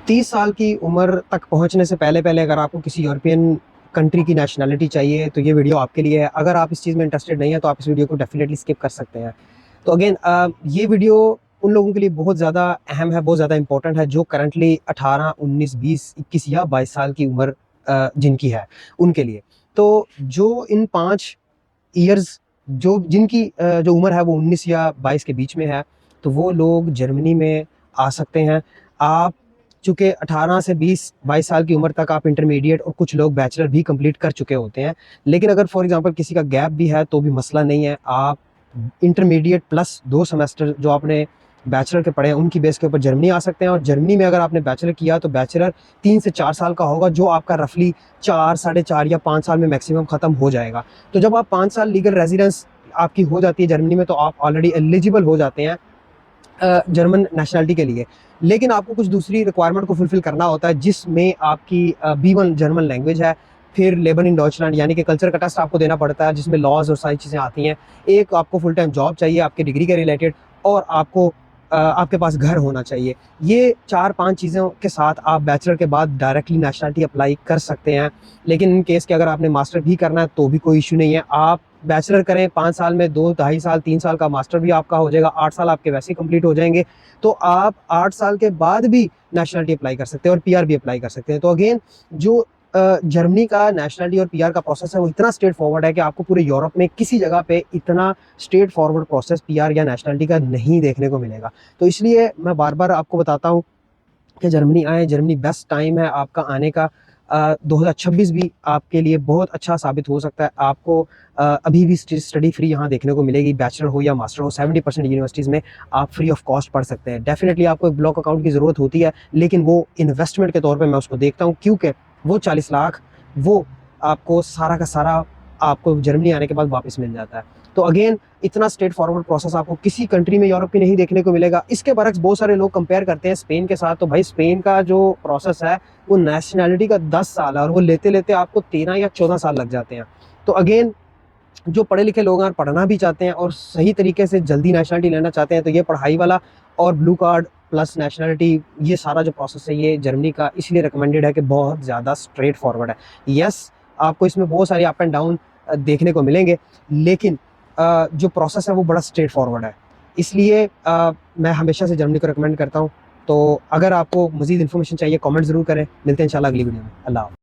30 साल की उम्र तक पहुंचने से पहले पहले अगर आपको किसी यूरोपियन कंट्री की नेशनैलिटी चाहिए तो ये वीडियो आपके लिए है। अगर आप इस चीज़ में इंटरेस्टेड नहीं है तो आप इस वीडियो को डेफिनेटली स्किप कर सकते हैं। तो अगेन ये वीडियो उन लोगों के लिए बहुत ज़्यादा अहम है, बहुत ज़्यादा इंपॉर्टेंट है जो करंटली 18, 19, 20, 21 या 22 साल की उम्र जिनकी है उनके लिए। तो जो इन 5 ईयर्स जो जिनकी जो उम्र है वो 19 या 22 के बीच में है, तो वो लोग जर्मनी में आ सकते हैं। आप चूँकि 18 से 20-22 साल की उम्र तक आप इंटरमीडिएट और कुछ लोग बैचलर भी कंप्लीट कर चुके होते हैं। लेकिन अगर फॉर एग्ज़ाम्पल किसी का गैप भी है तो भी मसला नहीं है। आप इंटरमीडिएट प्लस 2 सेमेस्टर जो आपने बैचलर के पढ़े हैं उनकी बेस के ऊपर जर्मनी आ सकते हैं। और जर्मनी में अगर आपने बैचलर किया तो बैचलर 3 से 4 साल का होगा, जो आपका रफली 4, साढ़े 4 या 5 साल में मैक्सिमम ख़त्म हो जाएगा। तो जब आप 5 साल लीगल रेजिडेंस आपकी हो जाती है जर्मनी में तो आप ऑलरेडी एलिजिबल हो जाते हैं जर्मन नेशनैलिटी के लिए। लेकिन आपको कुछ दूसरी रिक्वायरमेंट को फुलफिल करना होता है, जिसमें आपकी B1 जर्मन लैंग्वेज है, फिर लेबन इन डॉइचलैंड यानी कि कल्चर का टेस्ट आपको देना पड़ता है, जिसमें लॉज और सारी चीज़ें आती हैं। एक आपको फुल टाइम जॉब चाहिए आपके डिग्री के रिलेटेड, और आपको आपके पास घर होना चाहिए। ये 4-5 चीज़ों के साथ आप बैचलर के बाद डायरेक्टली नेशनैलिटी अप्लाई कर सकते हैं। लेकिन इन केस के अगर आपने मास्टर भी करना है तो भी कोई इश्यू नहीं है। आप बैचलर करें 5 साल में, 2 ढाई साल 3 साल का मास्टर भी आपका हो जाएगा, 8 साल आपके वैसे ही कंप्लीट हो जाएंगे। तो आप 8 साल के बाद भी नेशनैलिटी अप्लाई कर सकते हैं और PR भी अप्लाई कर सकते हैं। तो अगेन जो जर्मनी का नेशनैलिटी और PR का प्रोसेस है वो इतना स्ट्रेट फॉरवर्ड है कि आपको पूरे यूरोप में किसी जगह पे इतना स्ट्रेट फॉरवर्ड प्रोसेस PR या नेशनैलिटी का नहीं देखने को मिलेगा। तो इसलिए मैं बार बार आपको बताता हूँ कि जर्मनी आएँ, जर्मनी बेस्ट टाइम है आपका आने का। 2026 भी आपके लिए बहुत अच्छा साबित हो सकता है। आपको अभी भी स्टडी फ्री यहाँ देखने को मिलेगी, बैचलर हो या मास्टर हो। 70% यूनिवर्सिटीज़ में आप फ्री ऑफ कॉस्ट पढ़ सकते हैं। डेफिनेटली आपको एक ब्लॉक अकाउंट की ज़रूरत होती है, लेकिन वो इन्वेस्टमेंट के तौर पे मैं उसको देखता हूँ, क्योंकि वो 40 लाख वो आपको सारा का सारा आपको जर्मनी आने के बाद वापस मिल जाता है। तो अगेन इतना स्ट्रेट फॉरवर्ड प्रोसेस आपको किसी कंट्री में यूरोप की नहीं देखने को मिलेगा। इसके बरक्स बहुत सारे लोग कंपेयर करते हैं स्पेन के साथ। तो भाई स्पेन का जो प्रोसेस है वो नेशनैलिटी का 10 साल है और वो लेते लेते आपको 13 या 14 साल लग जाते हैं। तो अगेन जो पढ़े लिखे लोग हैं, पढ़ना भी चाहते हैं और सही तरीके से जल्दी नेशनैलिटी लेना चाहते हैं, तो ये पढ़ाई वाला और ब्लू कार्ड प्लस नेशनैलिटी, ये सारा जो प्रोसेस है ये जर्मनी का इसलिए रिकमेंडेड है कि बहुत ज़्यादा स्ट्रेट फॉरवर्ड है। यस, आपको इसमें बहुत सारी अप एंड डाउन देखने को मिलेंगे, लेकिन जो प्रोसेस है वो बड़ा स्ट्रेट फॉरवर्ड है। इसलिए मैं हमेशा से जर्मनी को रिकमेंड करता हूँ। तो अगर आपको मज़ीद इन्फॉर्मेशन चाहिए कमेंट ज़रूर करें। मिलते हैं इंशाल्लाह अगली वीडियो में। अल्लाह हाफ़िज़।